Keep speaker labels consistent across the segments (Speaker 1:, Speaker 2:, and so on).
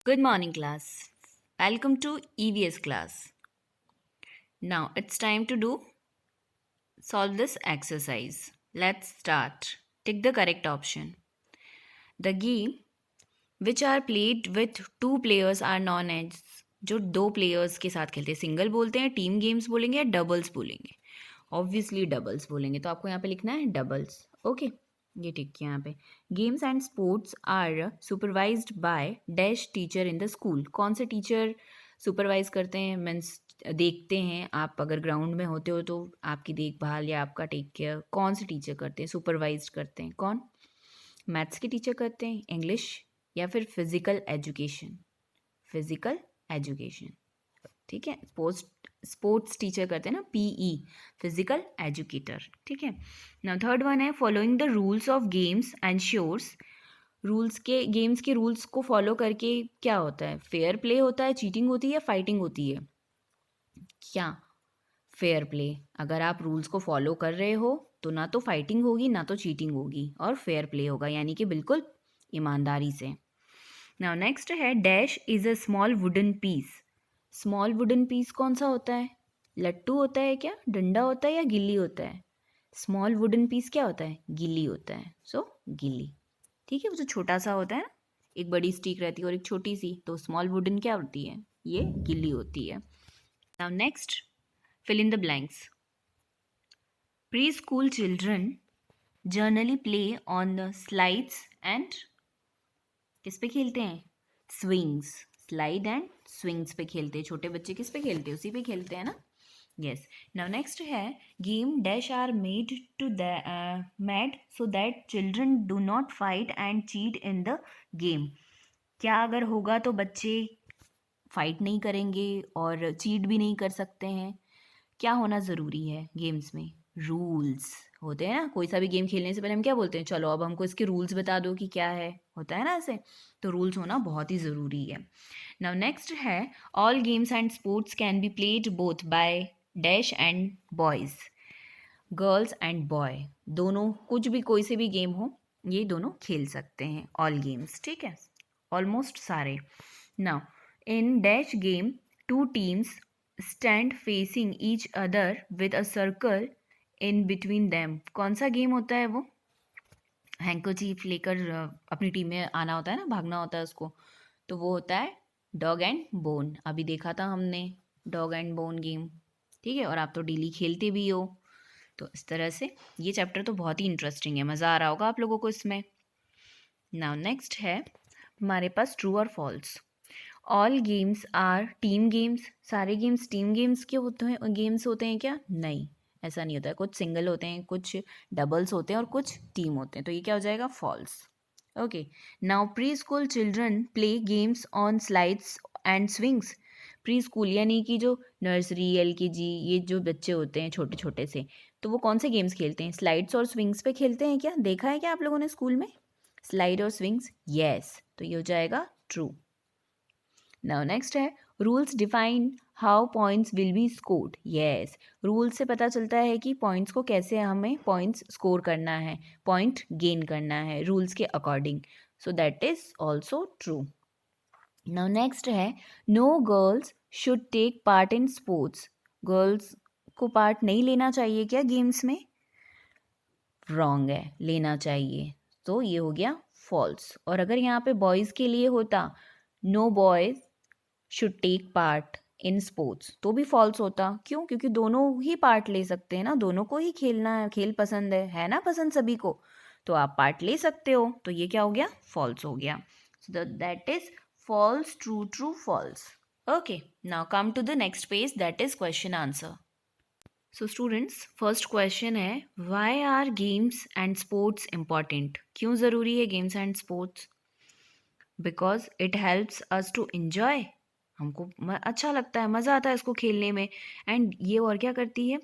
Speaker 1: Good morning, class. Welcome to EVS class. Now it's time to do solve this exercise. Let's start. Tick the correct option. The game which are played with two players are known as जो दो players के साथ खेलते हैं single बोलते हैं team games बोलेंगे या डबल्स बोलेंगे ऑब्वियसली डबल्स बोलेंगे तो आपको यहाँ पे लिखना है डबल्स ओके ये ठीक है यहाँ पे games and sports are supervised by dash teacher in the school कौन से टीचर सुपरवाइज करते हैं मीन्स देखते हैं आप अगर ग्राउंड में होते हो तो आपकी देखभाल या आपका टेक केयर कौन से टीचर करते हैं सुपरवाइज करते हैं कौन मैथ्स के टीचर करते हैं इंग्लिश या फिर फिजिकल एजुकेशन ठीक है स्पोर्ट्स टीचर करते हैं ना पीई फिजिकल एजुकेटर ठीक है नाउ थर्ड वन है following the rules of games and श्योर्स रूल्स के गेम्स के रूल्स को फॉलो करके क्या होता है फेयर प्ले होता है चीटिंग होती है या फाइटिंग होती है क्या फेयर प्ले अगर आप रूल्स को फॉलो कर रहे हो तो ना तो फाइटिंग होगी ना तो चीटिंग होगी और फेयर प्ले होगा यानी कि बिल्कुल ईमानदारी से नाउ नेक्स्ट है dash is a small wooden piece small wooden piece कौन सा होता है लट्टू होता है क्या डंडा होता है या गिल्ली होता है स्मॉल वुडन पीस क्या होता है गिल्ली होता है सो गिल्ली ठीक है वो जो छोटा सा होता है ना एक बड़ी स्टिक रहती है और एक छोटी सी तो स्मॉल वुडन क्या होती है ये गिल्ली होती है now next fill in the blanks preschool children generally play on the slides and किस पे खेलते हैं स्विंग्स स्लाइड एंड स्विंग्स पे खेलते हैं छोटे बच्चे किस पे खेलते हैं उसी पे खेलते हैं ना यस नाउ नेक्स्ट है game dash are made to made so that children do not fight and cheat in the game क्या अगर होगा तो बच्चे फाइट नहीं करेंगे और चीट भी नहीं कर सकते हैं क्या होना ज़रूरी है गेम्स में रूल्स होते हैं ना कोई सा भी गेम खेलने से पहले हम क्या बोलते हैं चलो अब हमको इसके रूल्स बता दो कि क्या है होता है ना ऐसे तो रूल्स होना बहुत ही ज़रूरी है नाउ नेक्स्ट है all games and sports can be played both by dash and boys girls and boy दोनों कुछ भी कोई से भी गेम हो ये दोनों खेल सकते हैं ऑल गेम्स ठीक है ऑलमोस्ट सारे now in dash game two teams stand facing each other with a circle in between them कौन सा गेम होता है वो हैंकोचीफ लेकर अपनी टीम में आना होता है ना भागना होता है उसको तो वो होता है डॉग एंड बोन अभी देखा था हमने डॉग एंड बोन गेम ठीक है और आप तो डेली खेलते भी हो तो इस तरह से ये चैप्टर तो बहुत ही इंटरेस्टिंग है मज़ा आ रहा होगा आप लोगों को इसमें नाउ नेक्स्ट है हमारे पास ट्रू और false all games are team games सारे गेम्स टीम गेम्स के होते हैं क्या नहीं ऐसा नहीं होता है कुछ सिंगल होते हैं कुछ डबल्स होते हैं और कुछ टीम होते हैं तो ये क्या हो जाएगा false okay now pre school children play games on slides and swings pre school यानी कि जो नर्सरी एलकेजी ये जो बच्चे होते हैं छोटे छोटे से तो वो कौन से गेम्स खेलते हैं स्लाइड्स और स्विंग्स पे खेलते हैं क्या देखा है क्या आप लोगों ने स्कूल में स्लाइड और स्विंग्स यस तो ये हो जाएगा ट्रू नाउ नेक्स्ट है rules define how points will be scored yes rule से पता चलता है कि पॉइंट्स को कैसे हमें पॉइंट्स स्कोर करना है पॉइंट गेन करना है रूल्स के according so that is also true now next है no girls should take part in sports girls को पार्ट नहीं लेना चाहिए क्या गेम्स में रॉन्ग है लेना चाहिए तो ये हो गया फॉल्स और अगर यहाँ पे बॉयज़ के लिए होता no boys should take part in sports तो भी फॉल्स होता क्यों क्योंकि दोनों ही पार्ट ले सकते हैं ना दोनों को ही खेलना है खेल पसंद है ना पसंद सभी को तो आप पार्ट ले सकते हो तो ये क्या हो गया फॉल्स हो गया so that is false true true false okay now come to the next page that is question answer so students first question है why are games and sports important क्यों ज़रूरी है games and sports because it helps us to enjoy हमको अच्छा लगता है मज़ा आता है इसको खेलने में एंड ये और क्या करती है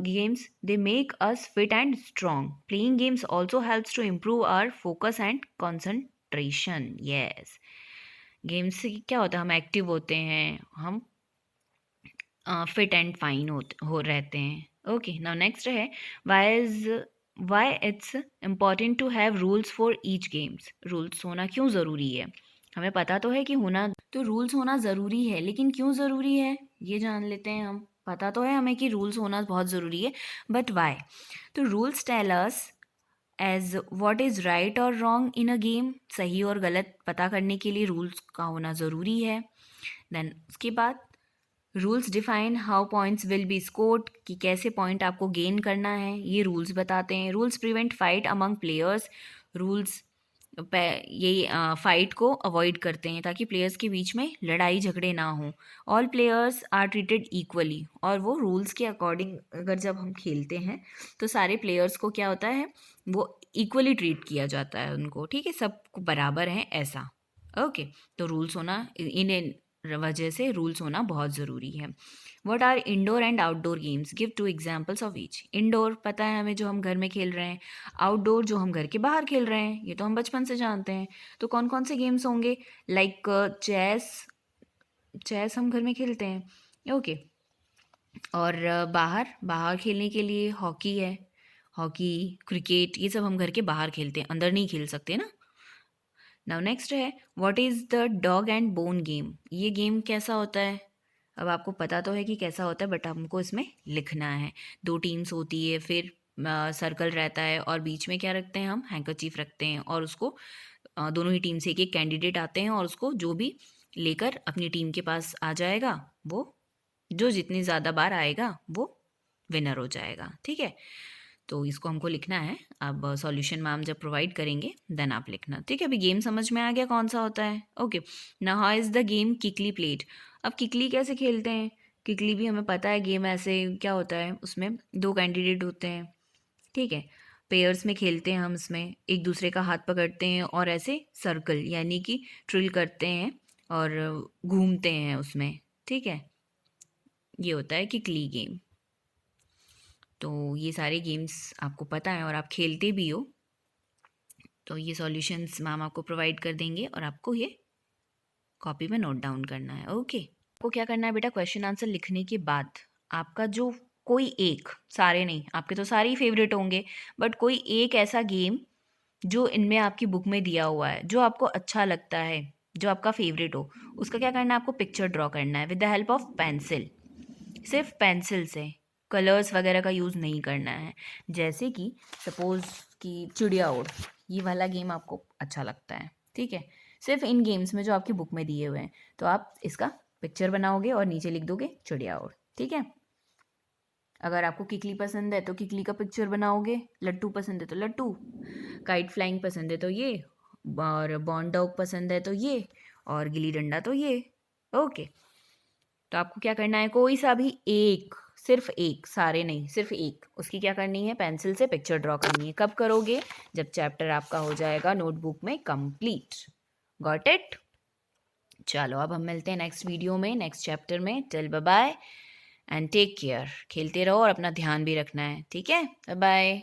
Speaker 1: games they make us fit and strong playing games also helps to improve our focus and concentration yes games से क्या होता है हम एक्टिव होते हैं हम फिट एंड फाइन हो रहते हैं ओके नाउ नेक्स्ट है why it's important to have rules for each games rules होना क्यों ज़रूरी है हमें पता तो है कि होना तो रूल्स होना ज़रूरी है, लेकिन क्यों ज़रूरी है ये जान लेते हैं हम। पता तो है हमें कि रूल्स होना बहुत ज़रूरी है, बट वाई? तो rules tell us as what is right और रॉन्ग इन अ गेम। सही और गलत पता करने के लिए रूल्स का होना ज़रूरी है। देन उसके बाद rules define how points will be scored, कि कैसे पॉइंट आपको गेन करना है, ये रूल्स बताते हैं। Rules prevent fight among players, rules ये फाइट को अवॉइड करते हैं ताकि प्लेयर्स के बीच में लड़ाई झगड़े ना हो। All players are treated equally, और वो रूल्स के अकॉर्डिंग अगर जब हम खेलते हैं तो सारे प्लेयर्स को क्या होता है, वो इक्वली ट्रीट किया जाता है उनको, ठीक है, सब बराबर हैं ऐसा। ओके, तो रूल्स होना इन वजह से रूल्स होना बहुत ज़रूरी है। What are indoor and outdoor games, give 2 examples of each. Indoor पता है हमें, जो हम घर में खेल रहे हैं। आउटडोर जो हम घर के बाहर खेल रहे हैं, ये तो हम बचपन से जानते हैं। तो कौन कौन से गेम्स होंगे? लाइक चेस, चेस हम घर में खेलते हैं, ओके। और बाहर बाहर खेलने के लिए हॉकी है, हॉकी, क्रिकेट, ये सब हम घर के बाहर खेलते हैं, अंदर नहीं खेल सकते ना। नाउ नेक्स्ट है what is the dog and bone game. ये गेम कैसा होता है? अब आपको पता तो है कि कैसा होता है, बट हमको इसमें लिखना है। 2 टीम्स होती है, फिर सर्कल रहता है, और बीच में क्या रखते हैं हम? हैंकरचीफ रखते हैं, और उसको दोनों ही टीम से एक एक कैंडिडेट आते हैं, और उसको जो भी लेकर अपनी टीम के पास आ जाएगा, वो जो जितनी ज़्यादा बार आएगा वो विनर हो जाएगा, ठीक है। तो इसको हमको लिखना है। अब सॉल्यूशन मैम जब प्रोवाइड करेंगे देन आप लिखना, ठीक है। अभी गेम समझ में आ गया कौन सा होता है, okay. Now how is the game kikli played. अब किकली कैसे खेलते हैं? किकली भी हमें पता है गेम ऐसे क्या होता है, उसमें 2 कैंडिडेट होते हैं, ठीक है। पेयर्स में खेलते हैं हम, इसमें एक दूसरे का हाथ पकड़ते हैं और ऐसे सर्कल यानी कि ट्रिल करते हैं और घूमते हैं उसमें, ठीक है। ये होता है किकली गेम। तो ये सारे गेम्स आपको पता है और आप खेलते भी हो, तो ये सॉल्यूशंस मैम आपको प्रोवाइड कर देंगे और आपको ये कॉपी में नोट डाउन करना है, ओके। आपको क्या करना है बेटा, क्वेश्चन आंसर लिखने के बाद आपका जो कोई एक, सारे नहीं, आपके तो सारे ही फेवरेट होंगे, बट कोई एक ऐसा गेम जो इनमें आपकी बुक में दिया हुआ है, जो आपको अच्छा लगता है, जो आपका फेवरेट हो, उसका क्या करना है, आपको पिक्चर ड्रॉ करना है with the help of pencil. सिर्फ पेंसिल से, कलर्स वगैरह का यूज़ नहीं करना है। जैसे कि सपोज़ कि चिड़िया उड़, ये वाला गेम आपको अच्छा लगता है, ठीक है। सिर्फ इन गेम्स में जो आपकी बुक में दिए हुए हैं, तो आप इसका पिक्चर बनाओगे और नीचे लिख दोगे चिड़िया उड़, ठीक है। अगर आपको किकली पसंद है तो किकली का पिक्चर बनाओगे, लट्टू पसंद है तो लट्टू, काइट फ्लाइंग पसंद है तो ये, और बॉन्ड डॉग पसंद है तो ये, और गिल्ली डंडा तो ये, ओके। तो आपको क्या करना है, कोई सा भी एक, सिर्फ एक, सारे नहीं, सिर्फ एक, उसकी क्या करनी है, पेंसिल से पिक्चर ड्रॉ करनी है। कब करोगे? जब चैप्टर आपका हो जाएगा नोटबुक में कंप्लीट। Got it? चलो अब हम मिलते हैं नेक्स्ट वीडियो में, नेक्स्ट चैप्टर में। Till bye bye and take care. खेलते रहो और अपना ध्यान भी रखना है, ठीक है। Bye bye.